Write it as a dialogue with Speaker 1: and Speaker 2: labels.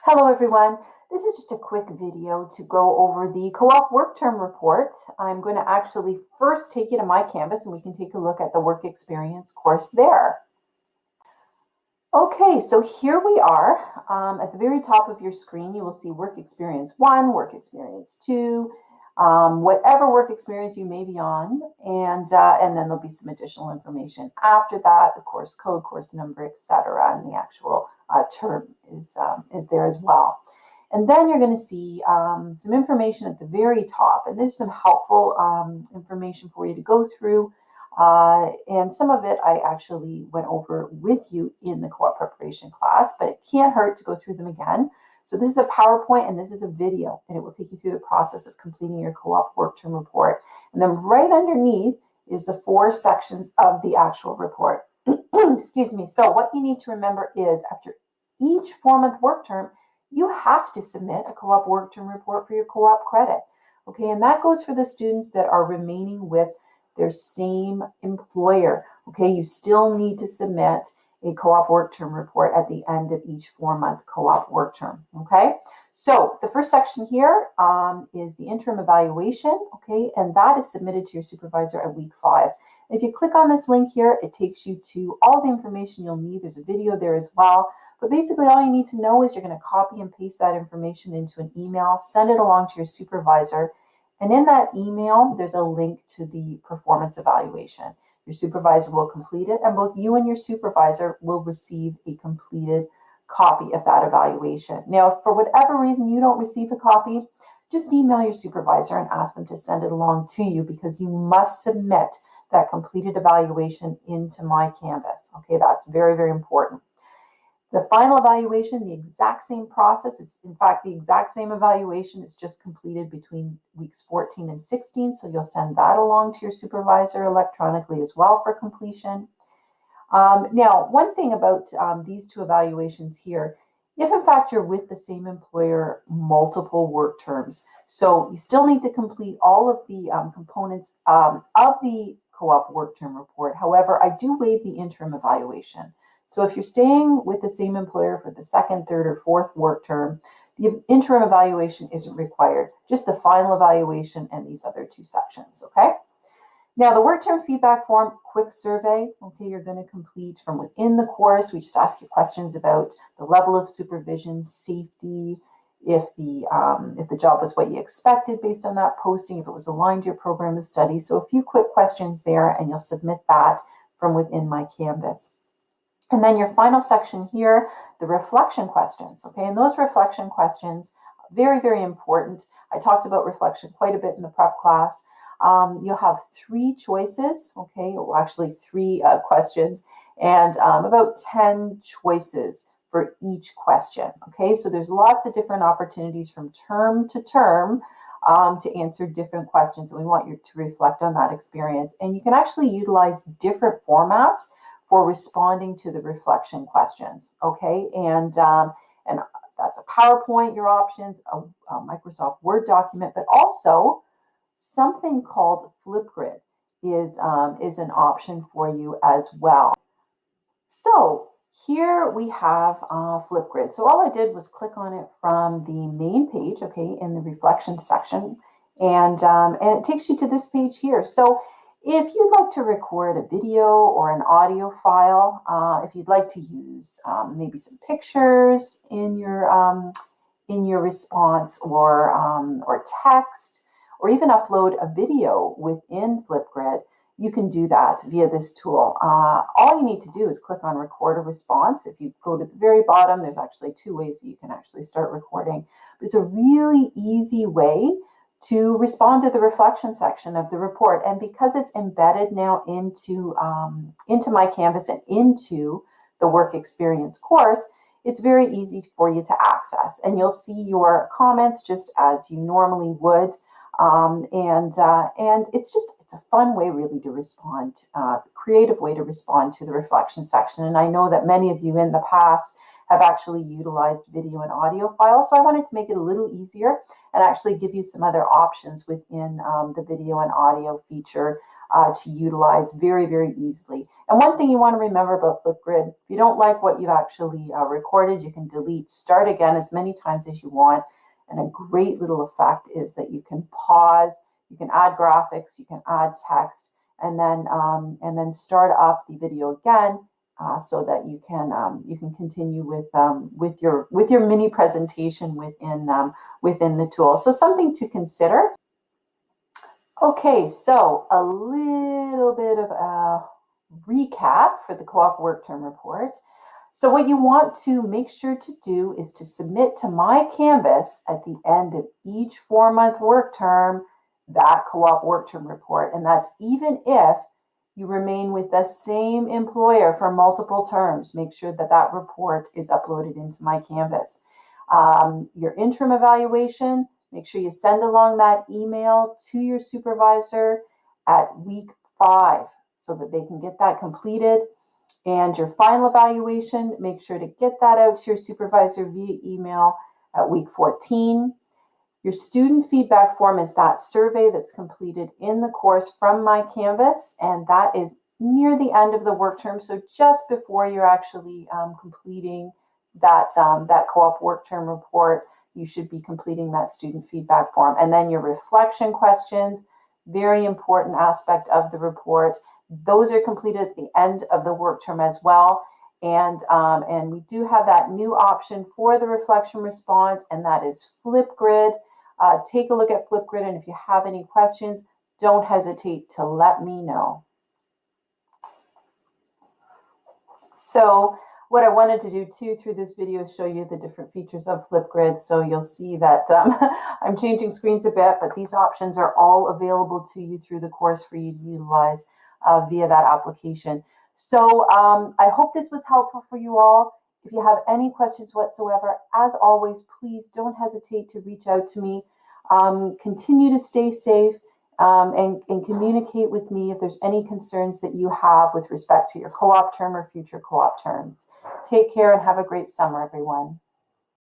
Speaker 1: Hello everyone. This is just a quick video to go over the co-op work term report. I'm going to actually first take you to my Canvas and we can take a look at the work experience course there. Okay, so here we are. At the very top of your screen, you will see work experience 1, work experience 2, whatever work experience you may be on, and then there'll be some additional information after that, the course code, course number, etc., and the actual term is there as well. And then you're going to see some information at the very top, and there's some helpful information for you to go through. And some of it I actually went over with you in the co-op preparation class, but it can't hurt to go through them again. So this is a PowerPoint and this is a video, and it will take you through the process of completing your co-op work term report. And then right underneath is the 4 sections of the actual report. Excuse me. So what you need to remember is after each 4-month work term, you have to submit a co-op work term report for your co-op credit. Okay, and that goes for the students that are remaining with their same employer. Okay, you still need to submit a co-op work term report at the end of each 4-month co-op work term. Okay, so the first section here is the interim evaluation. Okay, and that is submitted to your supervisor at week 5. And if you click on this link here, it takes you to all the information you'll need. There's a video there as well. But basically all you need to know is you're going to copy and paste that information into an email, send it along to your supervisor. And in that email, there's a link to the performance evaluation. Your supervisor will complete it, and both you and your supervisor will receive a completed copy of that evaluation. Now, if for whatever reason you don't receive a copy, just email your supervisor and ask them to send it along to you, because you must submit that completed evaluation into my Canvas. Okay, that's very, very important. The final evaluation, the exact same process. It's in fact the exact same evaluation. It's just completed between weeks 14 and 16. So you'll send that along to your supervisor electronically as well for completion. Now, one thing about these 2 evaluations here, if in fact you're with the same employer multiple work terms, so you still need to complete all of the components of the co-op work term report. However, I do waive the interim evaluation. So if you're staying with the same employer for the 2nd, 3rd, or 4th work term, the interim evaluation isn't required, just the final evaluation and these other 2 sections, okay? Now, the work term feedback form, quick survey, okay, you're going to complete from within the course. We just ask you questions about the level of supervision, safety, if the job was what you expected based on that posting, if it was aligned to your program of study. So a few quick questions there, and you'll submit that from within my Canvas. And then your final section here, the reflection questions, okay? And those reflection questions, very, very important. I talked about reflection quite a bit in the prep class. You'll have 3 choices, okay? Well, actually 3 questions, and about 10 choices for each question, okay? So there's lots of different opportunities from term to term to answer different questions, and we want you to reflect on that experience. And you can actually utilize different formats for responding to the reflection questions, okay? And that's a PowerPoint, your options, a Microsoft Word document, but also something called Flipgrid is an option for you as well. So here we have Flipgrid. So all I did was click on it from the main page, okay, in the reflection section, and it takes you to this page here. So if you'd like to record a video or an audio file, if you'd like to use maybe some pictures in your response, or text, or even upload a video within Flipgrid, you can do that via this tool. All you need to do is click on record a response. If you go to the very bottom, there's actually 2 ways that you can actually start recording. But it's a really easy way to respond to the reflection section of the report. And because it's embedded now into my Canvas and into the work experience course, it's very easy for you to access. And you'll see your comments just as you normally would. And it's a fun way really to respond, creative way to respond to the reflection section. And I know that many of you in the past have actually utilized video and audio files. So I wanted to make it a little easier and actually give you some other options within the video and audio feature to utilize very, very easily. And one thing you want to remember about Flipgrid, if you don't like what you've actually recorded, you can delete, start again as many times as you want. And a great little effect is that you can pause, you can add graphics, you can add text, and then start up the video again, so that you can continue with your mini presentation within the tool. So something to consider. Okay, so a little bit of a recap for the co-op work term report. So what you want to make sure to do is to submit to my Canvas at the end of each 4-month work term that co-op work term report. And that's even if you remain with the same employer for multiple terms. Make sure that that report is uploaded into my Canvas. Your interim evaluation, make sure you send along that email to your supervisor at week 5 so that they can get that completed. And your final evaluation, make sure to get that out to your supervisor via email at week 14. Your student feedback form is that survey that's completed in the course from my Canvas, and that is near the end of the work term, so just before you're actually completing that co-op work term report, you should be completing that student feedback form. And then your reflection questions, very important aspect of the report. Those are completed at the end of the work term as well. And we do have that new option for the reflection response, and that is Flipgrid. Take a look at Flipgrid, and if you have any questions, don't hesitate to let me know. So what I wanted to do too through this video is show you the different features of Flipgrid. So you'll see that I'm changing screens a bit, but these options are all available to you through the course for you to utilize via that application. So I hope this was helpful for you all. If you have any questions whatsoever, as always, please don't hesitate to reach out to me. Continue to stay safe and communicate with me if there's any concerns that you have with respect to your co-op term or future co-op terms. Take care and have a great summer, everyone.